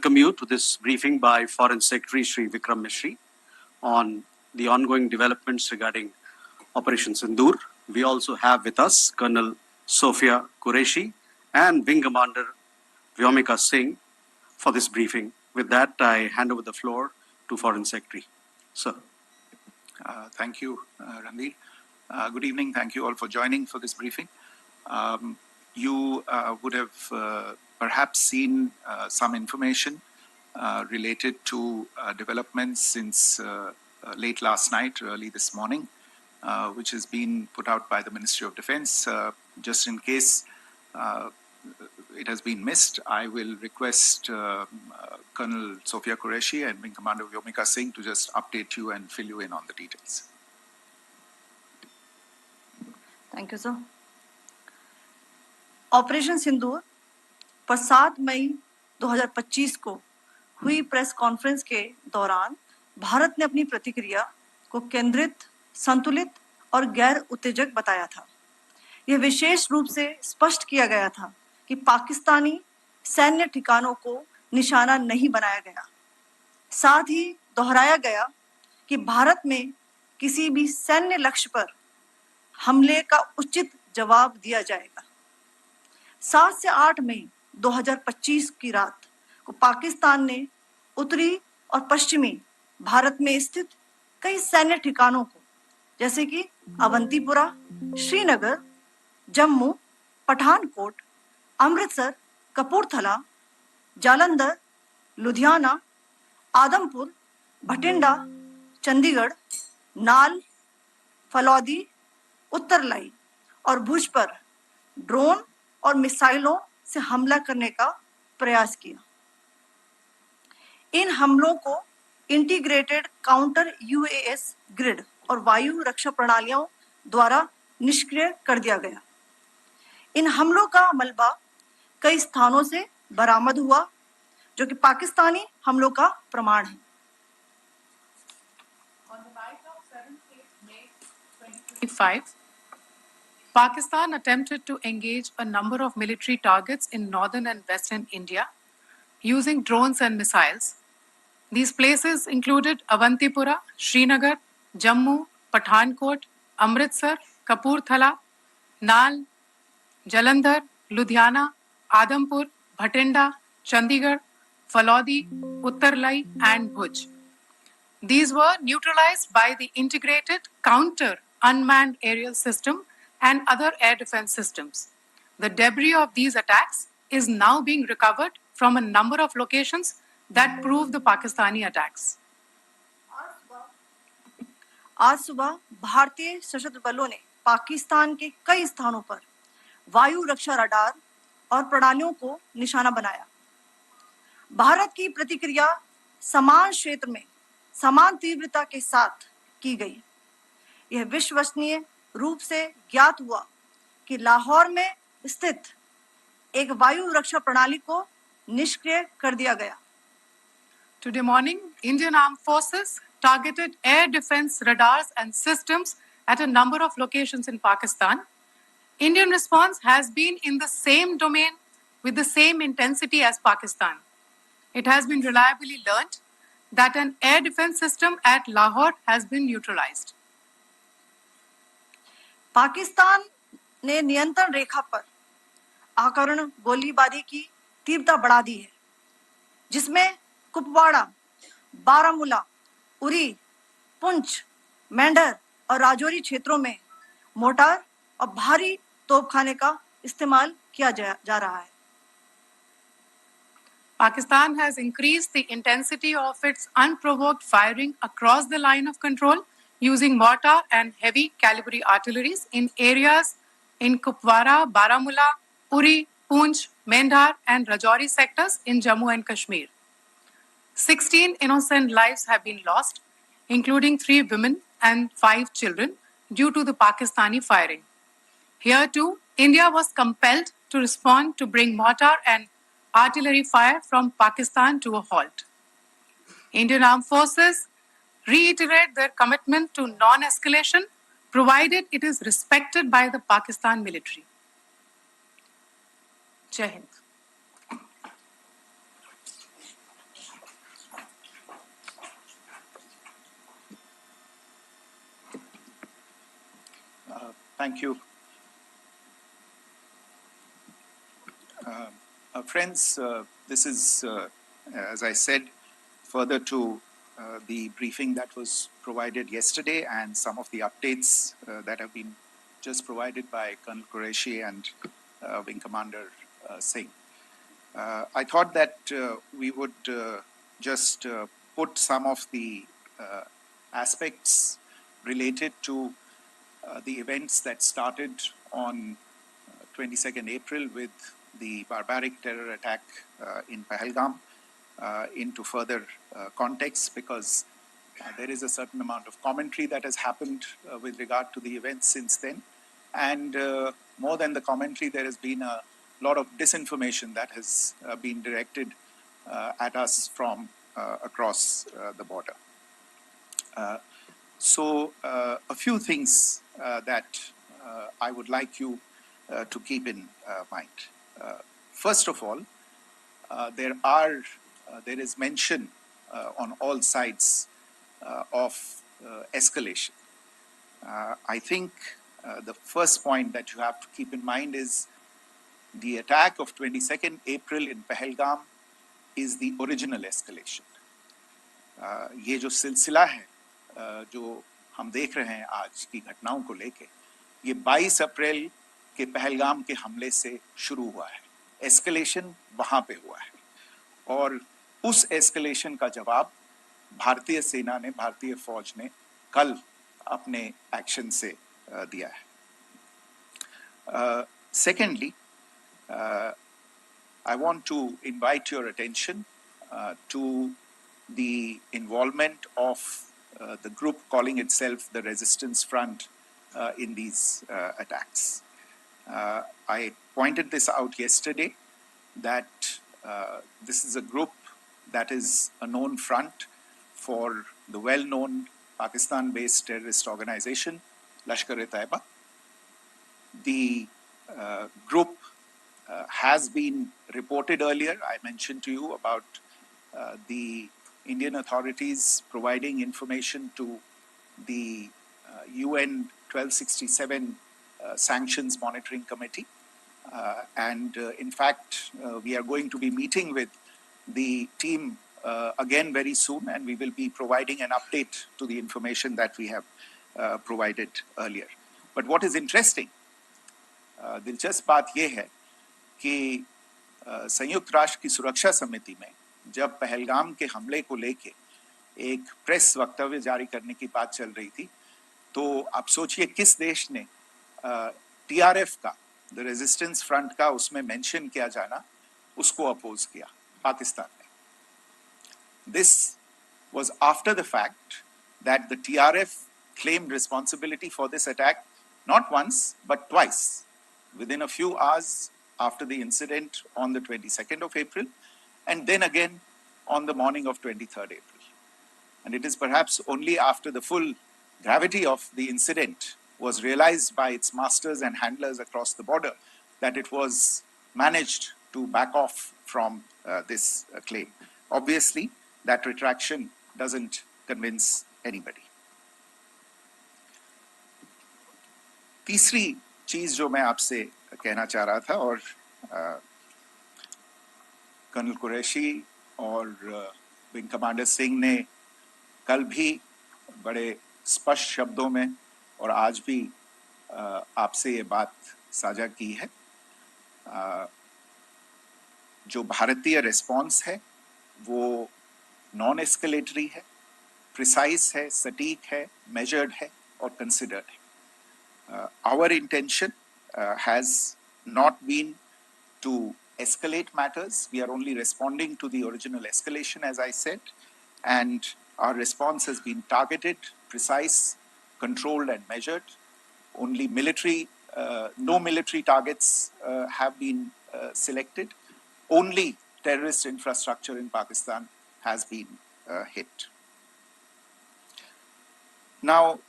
welcome you to this briefing by Foreign Secretary Shri Vikram Misri on the ongoing developments regarding Operation Sindoor. We also have with us Colonel Sofia Qureshi and Wing Commander Vyomika Singh for this briefing. With that, I hand over the floor to Foreign Secretary. Sir. Thank you, Ranveer. Good evening. Thank you all for joining for this briefing. You would have perhaps seen some information related to developments since late last night, early this morning, which has been put out by the Ministry of Defense. Just in case it has been missed, I will request Colonel Sofia Qureshi and Wing Commander Vyomika Singh to just update you and fill you in on the details. Thank you, sir. Operation Sindoor पर 7 मई 2025 को हुई press conference के दौरान भारत ने अपनी प्रतिक्रिया को केंद्रित, संतुलित और गैर उत्तेजक बताया था। यह विशेष रूप से स्पष्ट किया गया था कि पाकिस्तानी सैन्य ठिकानों को निशाना नहीं बनाया गया। साथ ही दोहराया गया कि भारत में किसी भी सैन्य लक्ष्य पर हमले का उचित जवाब दिया जाएगा। 7 से 8 मई 2025 की रात को पाकिस्तान ने उत्तरी और पश्चिमी भारत में स्थित कई सैन्य ठिकानों को, जैसे कि अवंतीपुरा, श्रीनगर, जम्मू, पठानकोट, अमृतसर, कपूरथला, जालंधर, लुधियाना, आदमपुर, भटिंडा, चंडीगढ़, नाल, फलौदी, उत्तरलाई और भुज पर ड्रोन और मिसाइलों से हमला करने का प्रयास किया। इन हमलों को इंटीग्रेटेड काउंटर यूएस ग्रिड और वायु रक्षा प्रणालियों द्वारा निष्क्रिय कर दिया गया। इन हमलों का मलबा कई स्थानों से बरामद हुआ, जो कि पाकिस्तानी हमलों का प्रमाण है। On the night of 7th May 2025, Pakistan attempted to engage a number of military targets in northern and western India using drones and missiles. These places included Avantipura, Srinagar, Jammu, Pathankot, Amritsar, Kapurthala, Nal, Jalandhar, Ludhiana, Adampur, Bhatinda, Chandigarh, Falodi, Uttarlai, and Bhuj. These were neutralized by the integrated counter unmanned aerial system and other air defense systems. The debris of these attacks is now being recovered from a number of locations that prove the Pakistani attacks. आज सुबह भारतीय सशस्त्र बलों ने पाकिस्तान के कई स्थानों पर वायु रक्षा रडार और प्रणालियों को निशाना बनाया। भारत की प्रतिक्रिया समान क्षेत्र में समान तीव्रता के साथ की गई। यह विश्वसनीय रूप से ज्ञात हुआ कि लाहौर में स्थित एक वायु रक्षा प्रणाली को निष्क्रिय कर दिया गया। Today morning, Indian Armed Forces targeted air defense radars and systems at a number of locations in Pakistan. Indian response has been in the same domain with the same intensity as Pakistan. It has been reliably learnt that an air defense system at Lahore has been neutralized. Pakistan ने नियंत्रण रेखा पर आकरण गोलीबारी की तीव्रता बढ़ा दी है, जिसमें कुपवाड़ा, बारामूला, उरी, पुंछ, मेंढर और राजौरी क्षेत्रों में मोर्टार और भारी तोपखाने का इस्तेमाल किया जा रहा है। Pakistan has increased the intensity of its unprovoked firing across the line of control using mortar and heavy calibre artilleries in areas in Kupwara, Baramulla, Uri, Poonch, Mendhar and Rajouri sectors in Jammu and Kashmir. 16 innocent lives have been lost, including 3 women and 5 children, due to the Pakistani firing. Here too, India was compelled to respond to bring mortar and artillery fire from Pakistan to a halt. Indian Armed Forces reiterate their commitment to non-escalation, provided it is respected by the Pakistan military. Jai Hind. Thank you. Friends, this is, as I said, further to the briefing that was provided yesterday and some of the updates that have been just provided by Colonel Qureshi and Wing Commander Singh. I thought that we would just put some of the aspects related to the events that started on 22nd April with the barbaric terror attack in Pahalgam into further context, because there is a certain amount of commentary that has happened with regard to the events since then. And more than the commentary, there has been a lot of disinformation that has been directed at us from across the border. So a few things that I would like you to keep in mind. First of all, there is mention on all sides of escalation. I think the first point that you have to keep in mind is the attack of 22nd April in Pahalgam is the original escalation. ये जो सिलसिला है जो हम देख रहे हैं आज की घटनाओं को लेके, ये 22 अप्रैल के पहलगाम के हमले से शुरू हुआ है. एस्केलेशन वहां पे हुआ है और उस एस्केलेशन का जवाब भारतीय सेना ने, भारतीय फौज ने कल अपने एक्शन से दिया है. Secondly, I want to invite your attention to the involvement of the group calling itself the Resistance Front in these attacks. I pointed this out yesterday that this is a group that is a known front for the well-known Pakistan-based terrorist organization, Lashkar-e-Taiba. The group has been reported earlier. I mentioned to you about the Indian authorities providing information to the UN 1267 Sanctions Monitoring Committee. And in fact, we are going to be meeting with the team again very soon, and we will be providing an update to the information that we have provided earlier. But what is interesting, दिलचस्प बात यह है कि संयुक्त राष्ट्र की सुरक्षा समिति में जब पहलगाम के हमले को लेके एक प्रेस वक्तव्य जारी करने की बात चल रही थी, तो आप सोचिए किस देश ने टीआरएफ का, द रेजिस्टेंस फ्रंट का उसमें मेंशन किया जाना, उसको अपोज किया, पाकिस्तान ने. This was after the fact that the TRF claimed responsibility for this attack not once but twice, within a few hours after the incident on the 22nd of April, and then again on the morning of 23rd April. And it is perhaps only after the full gravity of the incident was realized by its masters and handlers across the border that it was managed to back off from this claim. Obviously, that retraction doesn't convince anybody. तीसरी चीज जो मैं आपसे कहना चाह रहा था, और कर्नल कुरैशी और विंग कमांडर सिंह ने कल भी बड़े स्पष्ट शब्दों में और आज भी आपसे ये बात साझा की है. जो भारतीय रिस्पॉन्स है वो नॉन एस्केलेटरी है, प्रिसाइज है, सटीक है, मेजर्ड है और कंसिडर्ड है. Our intention has not been to escalate matters. We are only responding to the original escalation, as I said, and our response has been targeted, precise, controlled and measured. Only no military targets have been selected. Only terrorist infrastructure in Pakistan has been hit. Now,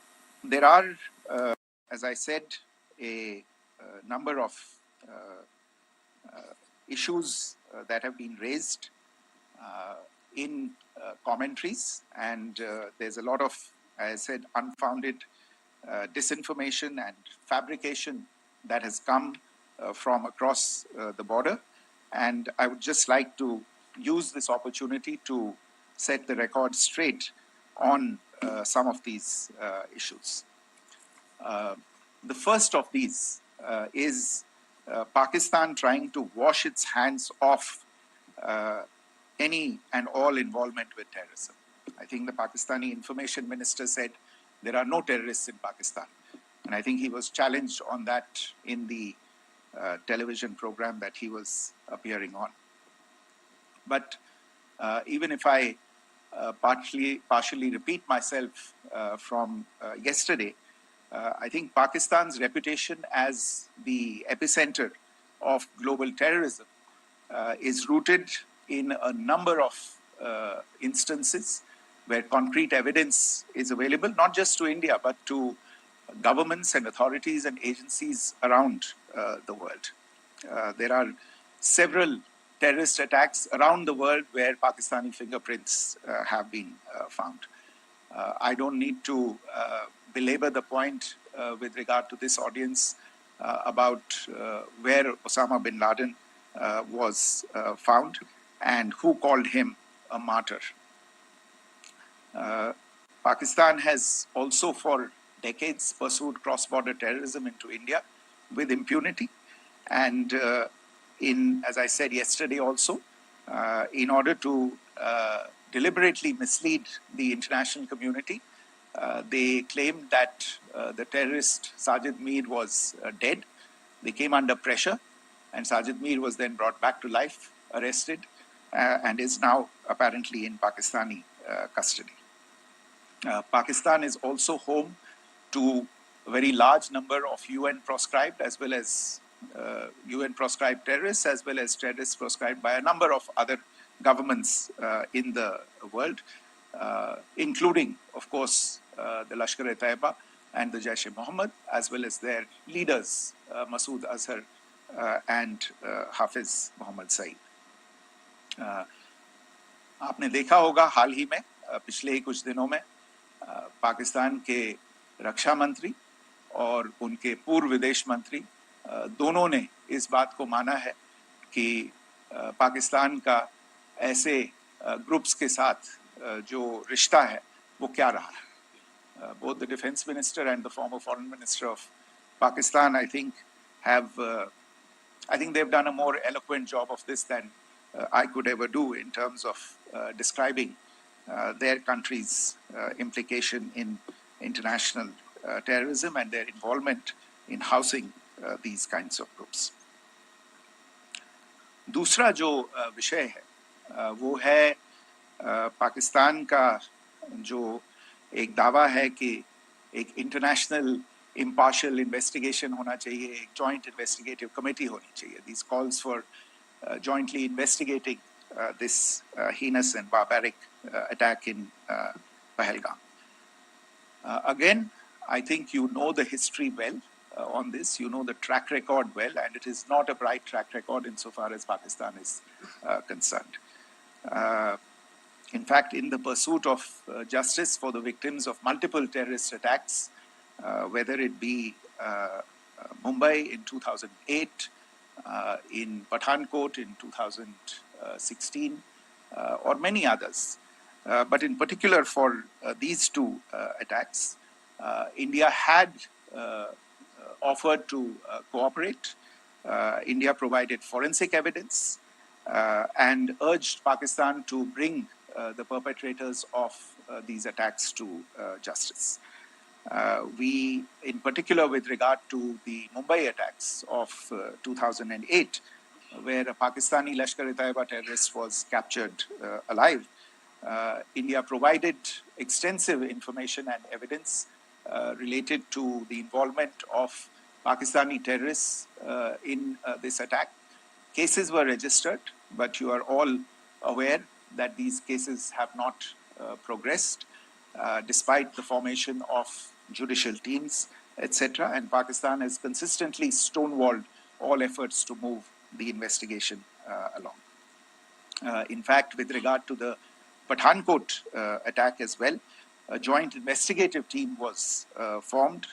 there are, as I said, a number of issues that have been raised in commentaries, and there's a lot of, as I said, unfounded disinformation and fabrication that has come from across the border. And I would just like to use this opportunity to set the record straight on some of these issues. The first of these is Pakistan trying to wash its hands off any and all involvement with terrorism. I think the Pakistani information minister said there are no terrorists in Pakistan. And I think he was challenged on that in the television program that he was appearing on. But even if I partially repeat myself from yesterday, I think Pakistan's reputation as the epicenter of global terrorism is rooted in a number of instances where concrete evidence is available, not just to India, but to governments and authorities and agencies around the world. There are several terrorist attacks around the world where Pakistani fingerprints have been found. I don't need to belabor the point with regard to this audience about where Osama bin Laden was found and who called him a martyr. Pakistan has also for decades pursued cross-border terrorism into India with impunity. And as I said yesterday also, in order to deliberately mislead the international community, they claimed that the terrorist Sajid Mir was dead. They came under pressure, and Sajid Mir was then brought back to life, arrested, and is now apparently in Pakistani custody. Pakistan is also home to a very large number of UN proscribed as well as UN proscribed terrorists, as well as terrorists proscribed by a number of other governments in the world, including, of course, the Lashkar-e-Taiba and the Jaish-e-Mohammed, as well as their leaders, Masood Azhar and Hafiz Mohammed Saeed. आपने देखा होगा हाल ही में पिछले ही कुछ दिनों में पाकिस्तान के रक्षा मंत्री और उनके पूर्व विदेश मंत्री दोनों ने इस बात को माना है कि पाकिस्तान का ऐसे ग्रुप्स के साथ जो रिश्ता है वो क्या रहा है. Both the defense minister and the former foreign minister of Pakistan, I think they've done a more eloquent job of this than I could ever do in terms of describing their country's implication in international terrorism and their involvement in housing these kinds of groups. दूसरा जो विषय है वो है पाकिस्तान का जो एक दावा है कि एक इंटरनेशनल impartial investigation होना चाहिए, एक joint investigative committee होनी चाहिए. These calls for jointly investigating this heinous and barbaric attack in Pahalgam. Again, I think you know the history well on this. You know the track record well, and it is not a bright track record insofar as Pakistan is concerned. In fact, in the pursuit of justice for the victims of multiple terrorist attacks, whether it be Mumbai in 2008, in Pathankot in 2016, or many others, but in particular for these two attacks, India had offered to cooperate. India provided forensic evidence and urged Pakistan to bring the perpetrators of these attacks to justice. We, in particular with regard to the Mumbai attacks of 2008, where a Pakistani Lashkar-e-Taiba terrorist was captured alive, India provided extensive information and evidence related to the involvement of Pakistani terrorists in this attack. Cases were registered, but you are all aware that these cases have not progressed despite the formation of judicial teams, etc. And Pakistan has consistently stonewalled all efforts to move the investigation along. In fact, with regard to the Pathankot attack as well, a joint investigative team was formed.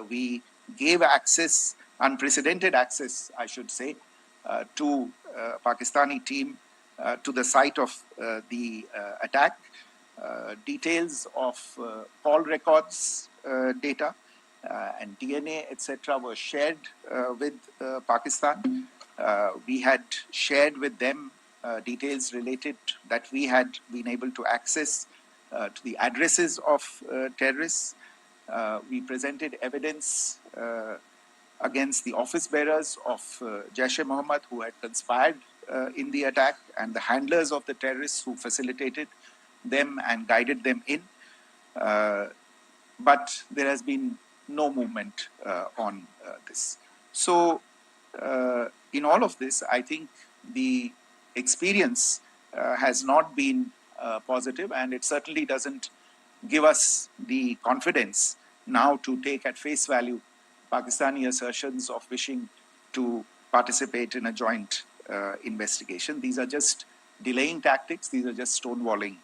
We gave access, unprecedented access, I should say, to Pakistani team to the site of the attack. Details of call records data and DNA, etc., were shared with Pakistan. We had shared with them details related that we had been able to access to the addresses of terrorists. We presented evidence against the office bearers of Jaish-e-Mohammed who had conspired in the attack, and the handlers of the terrorists who facilitated them and guided them in. But there has been no movement on this. So in all of this, I think the experience has not been positive, and it certainly doesn't give us the confidence now to take at face value Pakistani assertions of wishing to participate in a joint investigation. These are just delaying tactics. These are just stonewalling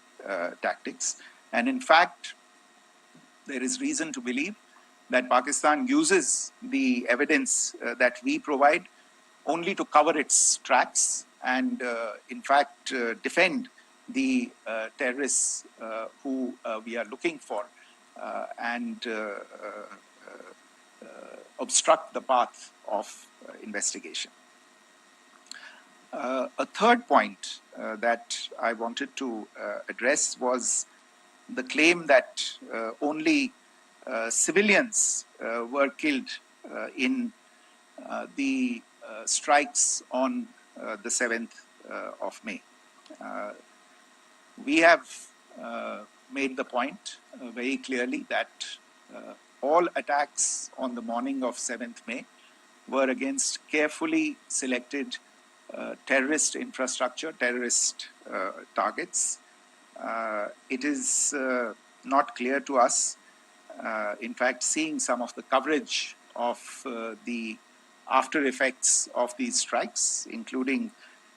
tactics. And in fact, there is reason to believe that Pakistan uses the evidence that we provide only to cover its tracks and, in fact, defend the terrorists who we are looking for and obstruct the path of investigation. A third point that I wanted to address was the claim that only civilians were killed in the strikes on the 7th of May. We have made the point very clearly that all attacks on the morning of 7th May were against carefully selected terrorist infrastructure, terrorist targets. It is not clear to us, in fact, seeing some of the coverage of the after effects of these strikes, including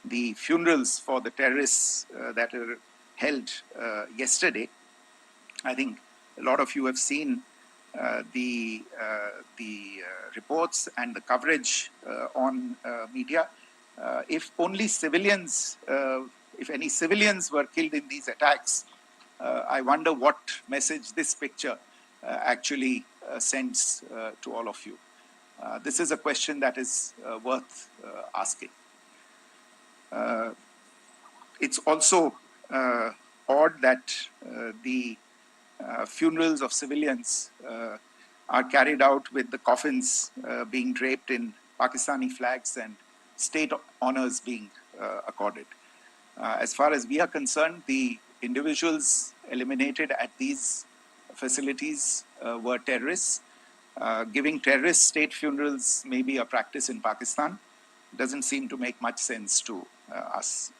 the funerals for the terrorists that were held yesterday. I think a lot of you have seen the reports and the coverage on media. If only civilians, if any civilians were killed in these attacks, I wonder what message this picture actually sends to all of you. This is a question that is worth asking. It's also odd that the funerals of civilians are carried out with the coffins being draped in Pakistani flags and state honors being accorded. As far as we are concerned, the individuals eliminated at these facilities were terrorists. Giving terrorist state funerals may be a practice in Pakistan. Doesn't seem to make much sense to us.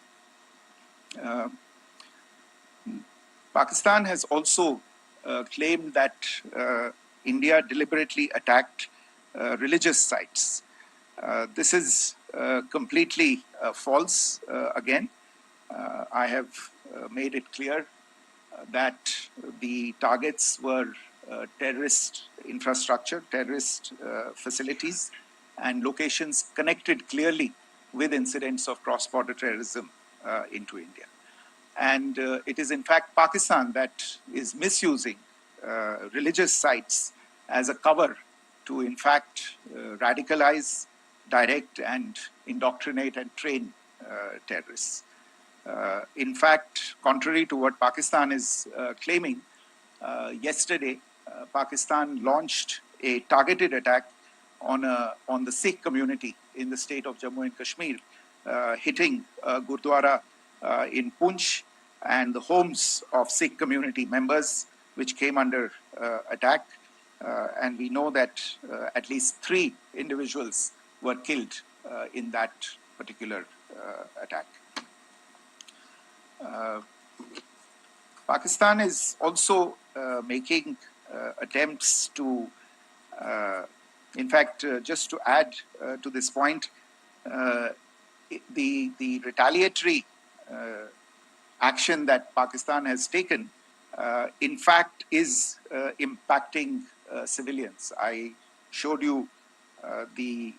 Pakistan has also claimed that India deliberately attacked religious sites. This is completely false again. I have made it clear that the targets were terrorist infrastructure, terrorist facilities, and locations connected clearly with incidents of cross-border terrorism into India. And it is in fact Pakistan that is misusing religious sites as a cover to in fact radicalize, direct and indoctrinate and train terrorists. In fact, contrary to what Pakistan is claiming, yesterday Pakistan launched a targeted attack on the Sikh community in the state of Jammu and Kashmir, hitting Gurdwara in Poonch and the homes of Sikh community members, which came under attack. And we know that at least 3 individuals were killed in that particular attack. Pakistan is also making attempts to, in fact, just to add to this point, the retaliatory action that Pakistan has taken in fact is impacting civilians. I showed you the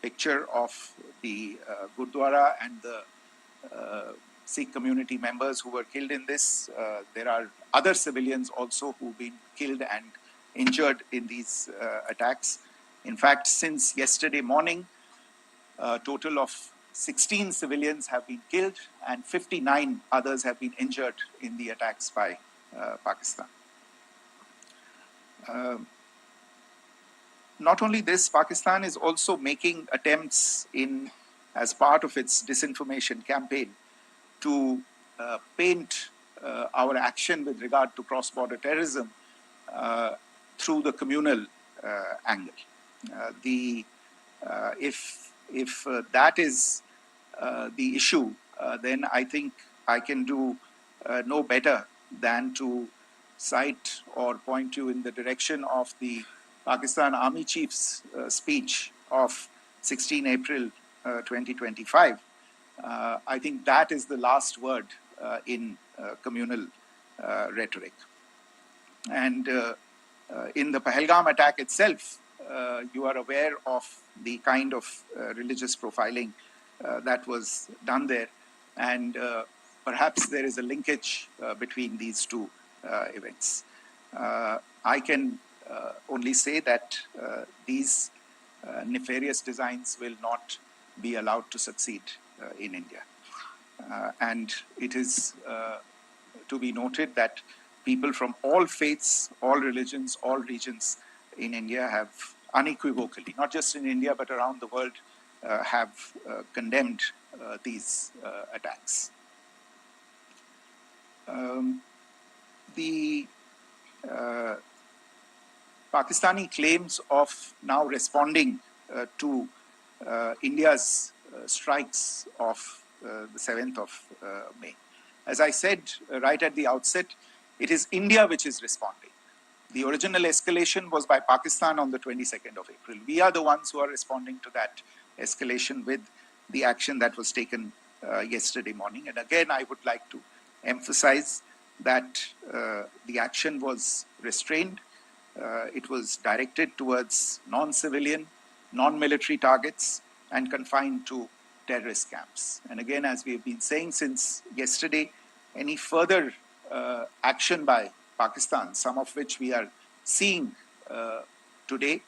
picture of the Gurdwara and the Sikh community members who were killed in this. There are other civilians also who've been killed and injured in these attacks. In fact, since yesterday morning, a total of 16 civilians have been killed and 59 others have been injured in the attacks by Pakistan. Not only this, Pakistan is also making attempts as part of its disinformation campaign to paint our action with regard to cross-border terrorism through the communal angle. If that is the issue, then I think I can do no better than to cite or point you in the direction of the Pakistan Army Chief's speech of 16 April 2025. I think that is the last word in communal rhetoric. And in the Pahalgam attack itself, you are aware of the kind of religious profiling that was done there. And perhaps there is a linkage between these two events. I can only say that these nefarious designs will not be allowed to succeed in India. And it is to be noted that people from all faiths, all religions, all regions in India have unequivocally, not just in India but around the world, have condemned these attacks. The Pakistani claims of now responding to India's strikes of the 7th of May. As I said right at the outset, it is India which is responding. The original escalation was by Pakistan on the 22nd of April. We are the ones who are responding to that escalation with the action that was taken yesterday morning. And again, I would like to emphasize that the action was restrained. It was directed towards non-civilian, non-military targets and confined to terrorist camps. And again, as we have been saying since yesterday, any further action by Pakistan, some of which we are seeing today,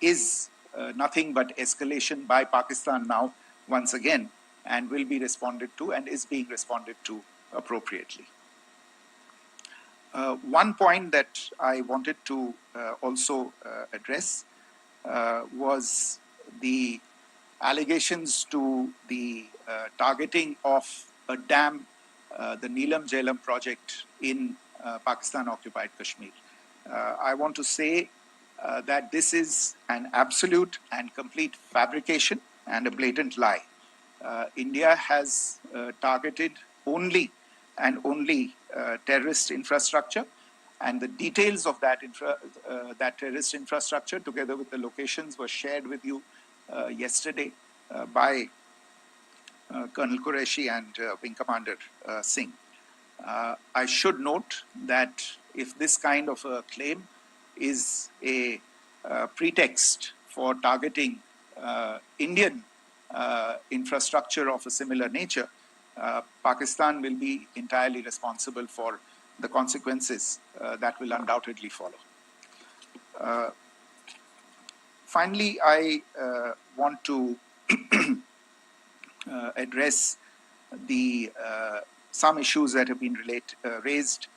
is nothing but escalation by Pakistan now once again, and will be responded to and is being responded to appropriately. One point that I wanted to also address was the allegations to the targeting of a dam, the Neelam Jhelum project in Pakistan-occupied Kashmir. I want to say that this is an absolute and complete fabrication and a blatant lie. India has targeted only and only terrorist infrastructure, and the details of that terrorist infrastructure, together with the locations, were shared with you yesterday by Colonel Qureshi and Wing Commander Singh. I should note that if this kind of a claim is a pretext for targeting Indian infrastructure of a similar nature, Pakistan will be entirely responsible for the consequences that will undoubtedly follow. Finally, I want to address some issues that have been raised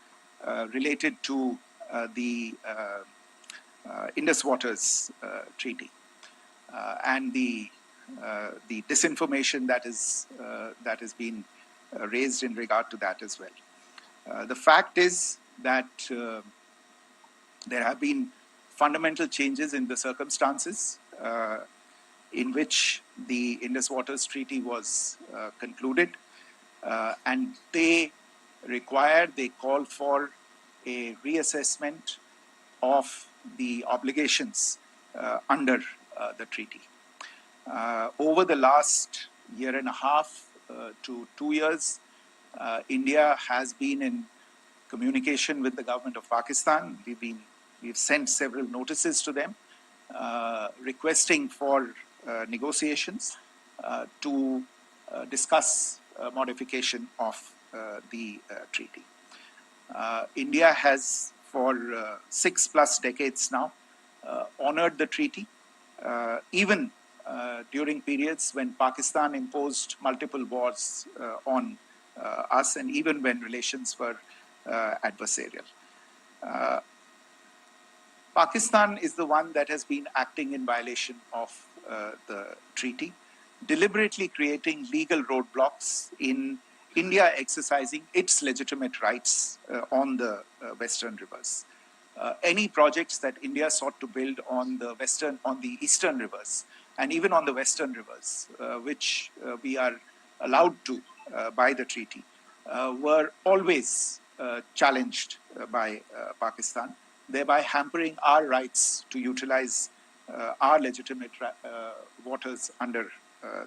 related to the Indus Waters Treaty and the disinformation that has been raised in regard to that as well. The fact is that there have been fundamental changes in the circumstances in which the Indus Waters Treaty was concluded, and they call for a reassessment of the obligations under the treaty. Over the last year and a half to 2 years, India has been in communication with the government of Pakistan. We've sent several notices to them requesting for negotiations to discuss modification of the treaty. India has for 6+ decades now honored the treaty, even during periods when Pakistan imposed multiple wars on us, and even when relations were adversarial. Pakistan is the one that has been acting in violation of the treaty, deliberately creating legal roadblocks in India exercising its legitimate rights on the Western rivers. Any projects that India sought to build on the Eastern rivers, and even on the Western rivers, which we are allowed to by the treaty, were always challenged by Pakistan, thereby hampering our rights to utilize our legitimate waters under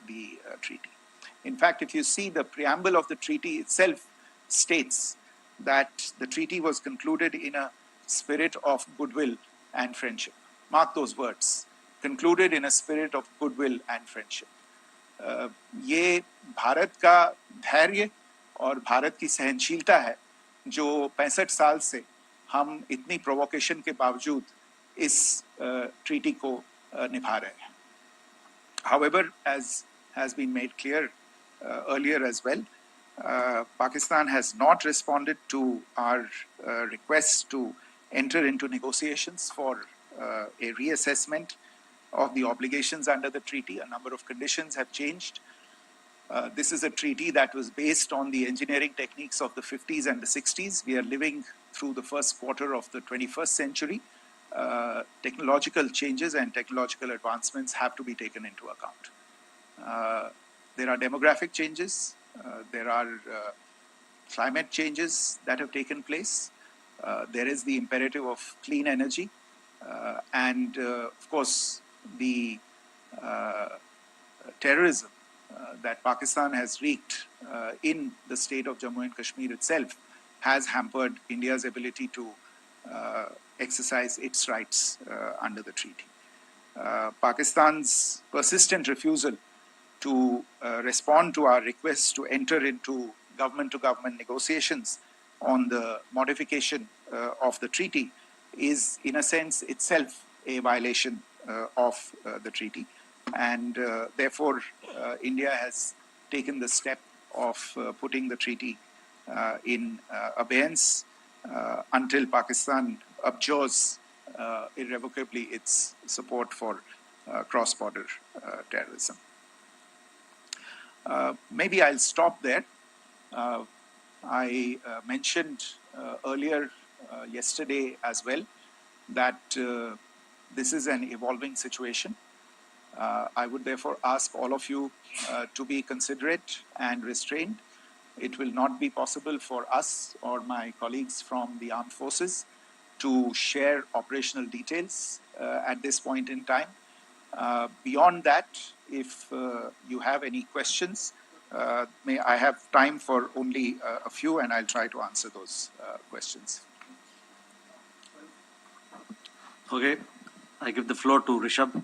the treaty. In fact, if you see, the preamble of the treaty itself states that the treaty was concluded in a spirit of goodwill and friendship. Mark those words, concluded in a spirit of goodwill and friendship. ये भारत का धैर्य और भारत की सहनशीलता है जो 65 साल से हम इतनी प्रोवोकेशन के बावजूद इस ट्रीटी को निभा रहे हैं. However, as has been made clear earlier as well, Pakistan has not responded to our requests to enter into negotiations for a reassessment of the obligations under the treaty. A number of conditions have changed. This is a treaty that was based on the engineering techniques of the 50s and the 60s. We are living through the first quarter of the 21st century. Technological changes and technological advancements have to be taken into account. There are demographic changes. There are climate changes that have taken place. There is the imperative of clean energy. And of course, the terrorism that Pakistan has wreaked in the state of Jammu and Kashmir itself has hampered India's ability to exercise its rights under the treaty. Pakistan's persistent refusal to respond to our requests to enter into government-to-government negotiations on the modification of the treaty is, in a sense, itself a violation of the treaty. And therefore, India has taken the step of putting the treaty in abeyance until Pakistan abjures irrevocably its support for cross-border terrorism. Maybe I'll stop there. I mentioned earlier yesterday as well that this is an evolving situation. I would therefore ask all of you to be considerate and restrained. It will not be possible for us or my colleagues from the armed forces to share operational details at this point in time. Beyond that, if you have any questions, may I have time for only a few, and I'll try to answer those questions. Okay, I give the floor to Rishabh.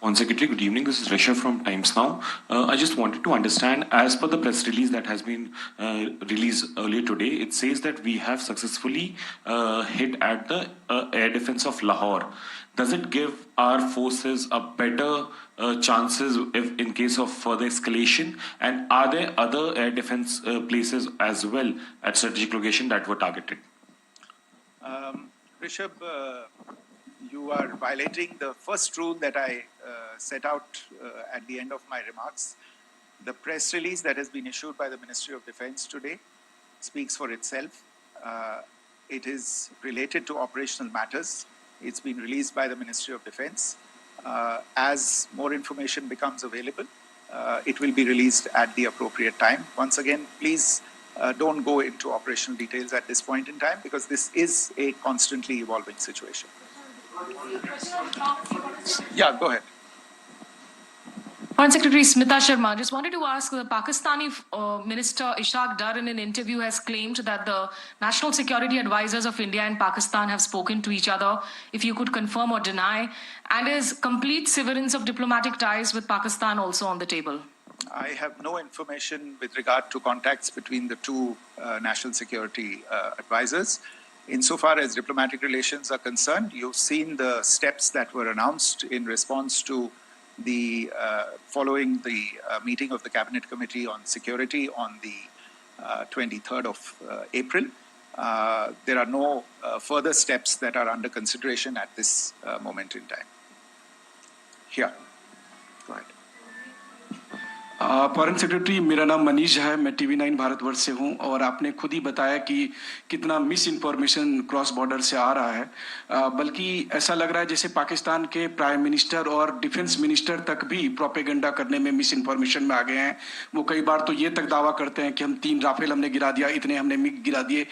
On Secretary, good evening. This is Rishabh from Times Now. I just wanted to understand, as per the press release that has been released earlier today, it says that we have successfully hit at the air defense of Lahore. Does it give our forces a better chances if in case of further escalation? And are there other air defense places as well at strategic location that were targeted? Rishabh, you are violating the first rule that I set out at the end of my remarks. The press release that has been issued by the Ministry of Defense today speaks for itself. It is related to operational matters. It's been released by the Ministry of Defense. As more information becomes available, it will be released at the appropriate time. Once again, please don't go into operational details at this point in time, because this is a constantly evolving situation. Yeah, go ahead. Foreign Secretary Smita Sharma, just wanted to ask, the Pakistani Minister Ishaq Dar in an interview has claimed that the national security advisors of India and Pakistan have spoken to each other, if you could confirm or deny, and is complete severance of diplomatic ties with Pakistan also on the table? I have no information with regard to contacts between the two national security advisors. Insofar as diplomatic relations are concerned, you've seen the steps that were announced in response to the following the meeting of the Cabinet Committee on Security on the 23rd of April. There are no further steps that are under consideration at this moment in time. Here, go ahead. Foreign secretary, मेरा नाम मनीष है, मैं TV9 Bharatvarsh से हूं, और आपने खुद ही बताया कि कितना मिस इन्फॉर्मेशन क्रॉस बॉर्डर से आ रहा है, बल्कि ऐसा लग रहा है जैसे पाकिस्तान के प्राइम मिनिस्टर और डिफेंस मिनिस्टर तक भी प्रोपेगेंडा करने में मिस इन्फॉर्मेशन में आ गए हैं। वो कई बार तो ये तक दावा करते हैं कि हम 3 राफेल हमने गिरा दिया, इतने हमने मिग गिरा दिए,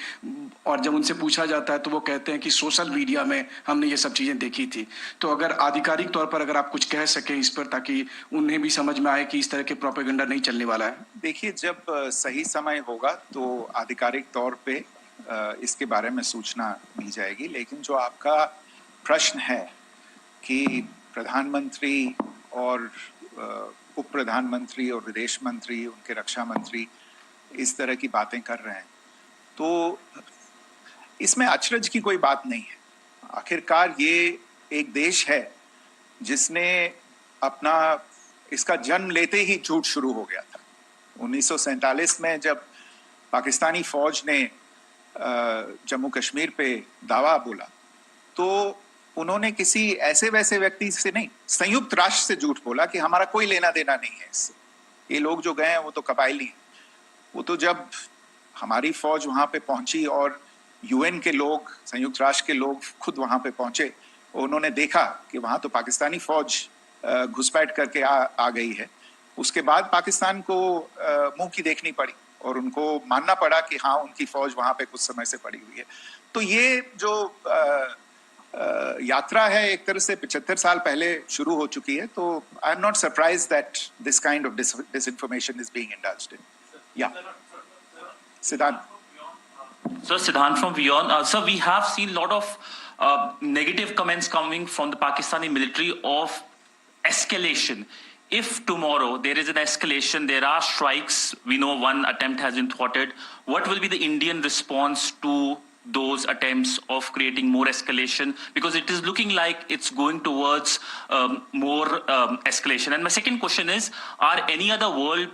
और जब उनसे पूछा जाता है तो वो कहते हैं कि सोशल मीडिया में हमने ये सब चीज़ें देखी थी। तो अगर आधिकारिक तौर पर अगर आप कुछ कह सकें इस पर, ताकि उन्हें भी समझ में आए कि इस तरह के प्रोपेगेंडा नहीं चलने वाला है। देखिए, जब सही समय होगा तो आधिकारिक तौर पे इसके बारे में सूचना दी जाएगी, लेकिन जो आपका प्रश्न है कि प्रधानमंत्री और उप प्रधानमंत्री और विदेश मंत्री, उनके रक्षा मंत्री इस तरह की बातें कर रहे हैं, तो इसमें अचरज की कोई बात नहीं है। आखिरकार ये एक देश है जिसने अपना इसका जन्म लेते ही झूठ शुरू हो गया था। 1947 में जब पाकिस्तानी फौज ने जम्मू कश्मीर पे दावा बोला, तो उन्होंने किसी ऐसे वैसे व्यक्ति से नहीं, संयुक्त राष्ट्र से झूठ बोला कि हमारा कोई लेना देना नहीं है इससे, ये लोग जो गए हैं वो तो कबायली हैं। वो तो जब हमारी फौज वहां पे पहुंची और UN के लोग, संयुक्त राष्ट्र के लोग खुद वहां पे पहुंचे, उन्होंने देखा कि वहां तो पाकिस्तानी फौज घुसपैठ करके आ गई है, उसके बाद पाकिस्तान को मुंह की देखनी पड़ी और उनको मानना पड़ा कि हाँ, उनकी फौज वहां पे कुछ समय से पड़ी हुई है। तो ये जो यात्रा है एक तरह से 75 साल पहले शुरू हो चुकी है, तो I am not surprise that this kind of disinformation is being indulged in. Yeah. Siddhant. So Siddhant from Beyond. Sir, we have seen a lot of negative comments coming from the Pakistani military of escalation. If tomorrow there is an escalation, there are strikes, we know one attempt has been thwarted, what will be the Indian response to those attempts of creating more escalation? Because it is looking like it's going towards more escalation. And my second question is, are any other world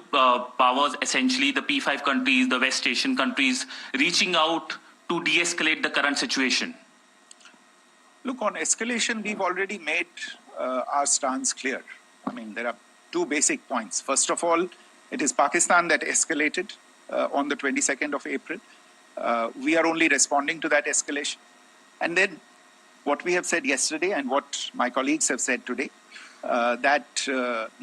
powers, essentially the P5 countries, the West Asian countries, reaching out to de-escalate the current situation? Look, on escalation, we've already made our stance clear. I mean, there are 2 basic points. First of all, it is Pakistan that escalated on the 22nd of April. We are only responding to that escalation. And then what we have said yesterday and what my colleagues have said today, that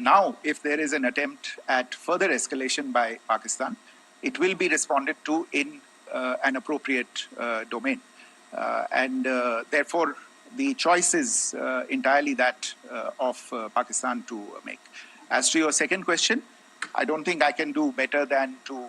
now if there is an attempt at further escalation by Pakistan, it will be responded to in an appropriate domain. And therefore, the choice is entirely that of Pakistan to make. As to your second question, I don't think I can do better than to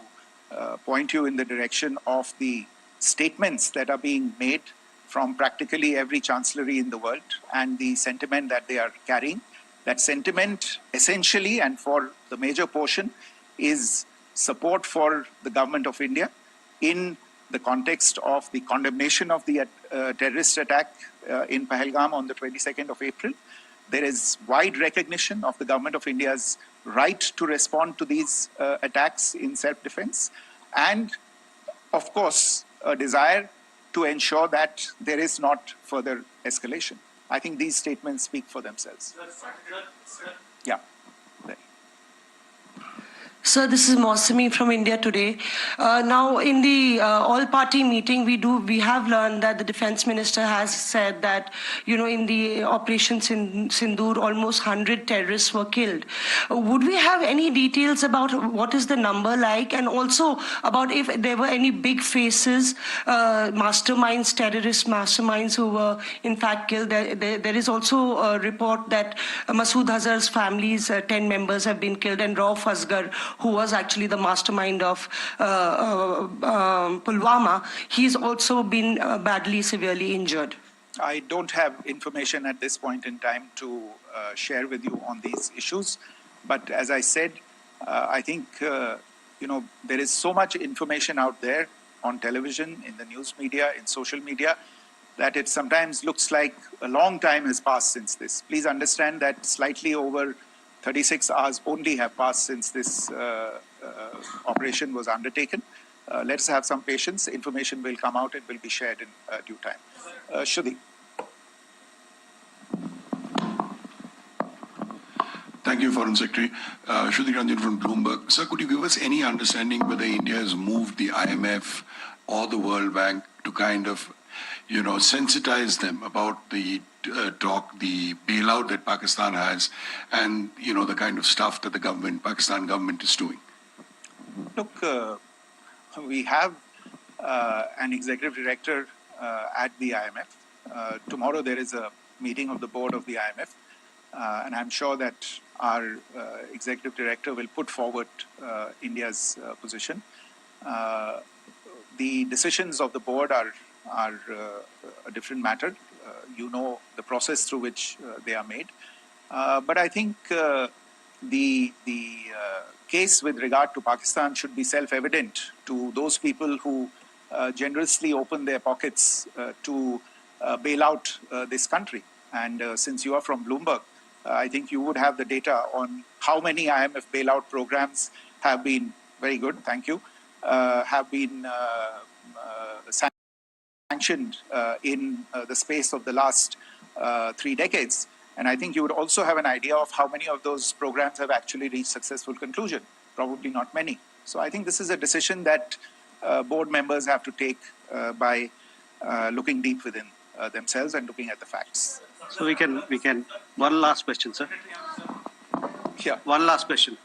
point you in the direction of the statements that are being made from practically every chancellery in the world and the sentiment that they are carrying. That sentiment essentially, and for the major portion, is support for the government of India in the context of the condemnation of the terrorist attack in Pahalgam on the 22nd of April. There is wide recognition of the government of India's right to respond to these attacks in self-defense, and of course a desire to ensure that there is not further escalation. I think these statements speak for themselves. Yeah. Sir, this is Mausami from India Today. Now, in the all-party meeting, we have learned that the defense minister has said that, in the Operation Sindoor, almost 100 terrorists were killed. Would we have any details about what is the number like, and also about if there were any big faces, masterminds, terrorist masterminds who were in fact killed? There is also a report that Masood Azhar's family's 10 members have been killed, and Rauf Asghar, who was actually the mastermind of Pulwama, he's also been badly, severely injured. I don't have information at this point in time to share with you on these issues. But as I said, I think, there is so much information out there on television, in the news media, in social media, that it sometimes looks like a long time has passed since this. Please understand that slightly over 36 hours only have passed since this operation was undertaken. Let's have some patience. Information will come out. It will be shared in due time. Shruti. Thank you, Foreign Secretary. Shruti Ranjan from Bloomberg. Sir, could you give us any understanding whether India has moved the IMF or the World Bank to kind of, sensitize them about the the bailout that Pakistan has, and the kind of stuff that the Pakistan government is doing? Look, we have an executive director at the IMF. Tomorrow there is a meeting of the board of the IMF, and I'm sure that our executive director will put forward India's position. The decisions of the board are a different matter. The process through which they are made. But I think the case with regard to Pakistan should be self-evident to those people who generously open their pockets to bail out this country. And since you are from Bloomberg, I think you would have the data on how many IMF bailout programs have been, very good, thank you, have been sanctioned in the space of the last 3 decades. And I think you would also have an idea of how many of those programs have actually reached successful conclusion. Probably not many. So I think this is a decision that board members have to take by looking deep within themselves and looking at the facts. So we can, one last question, sir. Yeah. One last question.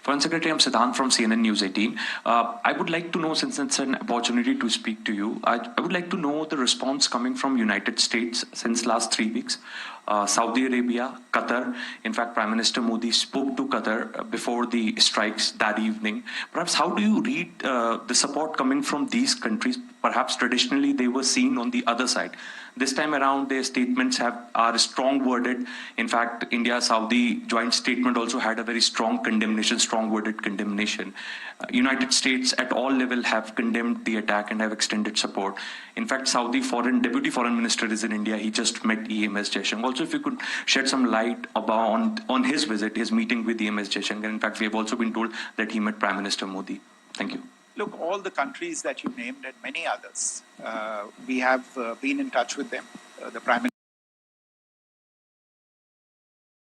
Foreign Secretary, I'm Siddhant from CNN News 18. I would like to know, since it's an opportunity to speak to you, I would like to know the response coming from United States since last 3 weeks. Saudi Arabia, Qatar. In fact, Prime Minister Modi spoke to Qatar before the strikes that evening. Perhaps how do you read the support coming from these countries? Perhaps traditionally they were seen on the other side. This time around, their statements are strong worded. In fact, India-Saudi joint statement also had a very strong condemnation, strong worded condemnation. United States at all level have condemned the attack and have extended support. In fact, Saudi Deputy Foreign Minister is in India. He just met EMS Jaishankar. Also, if you could shed some light on his visit, his meeting with EMS Jaishankar. In fact, we have also been told that he met Prime Minister Modi. Thank you. Look, all the countries that you named and many others, we have been in touch with them. The Prime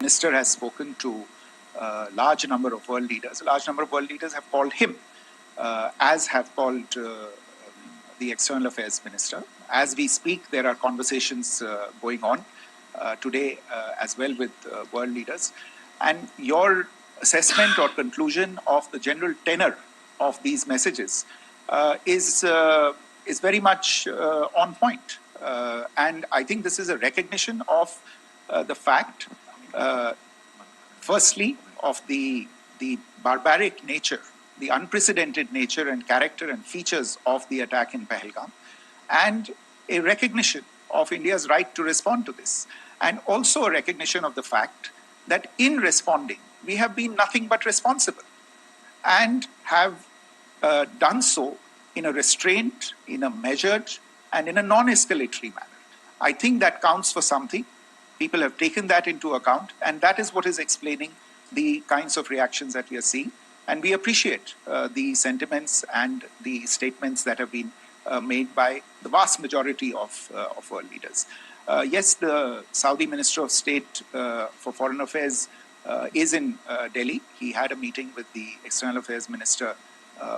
Minister has spoken to a large number of world leaders. A large number of world leaders have called him, as have called the External Affairs Minister. As we speak, there are conversations going on today as well with world leaders. And your assessment or conclusion of the general tenor of these messages is very much on point. And I think this is a recognition of the fact, firstly, of the barbaric nature, the unprecedented nature and character and features of the attack in Pahalgam, and a recognition of India's right to respond to this, and also a recognition of the fact that in responding, we have been nothing but responsible, and have done so in a restrained, in a measured, and in a non-escalatory manner. I think that counts for something. People have taken that into account, and that is what is explaining the kinds of reactions that we are seeing. And we appreciate the sentiments and the statements that have been made by the vast majority of world leaders. Yes, the Saudi Minister of State for Foreign Affairs is in Delhi. He had a meeting with the External Affairs Minister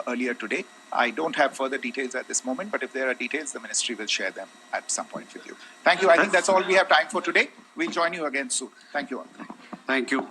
earlier today. I don't have further details at this moment, but if there are details, the ministry will share them at some point with you. Thank you. I think that's all we have time for today. We'll join you again soon. Thank you all. Thank you.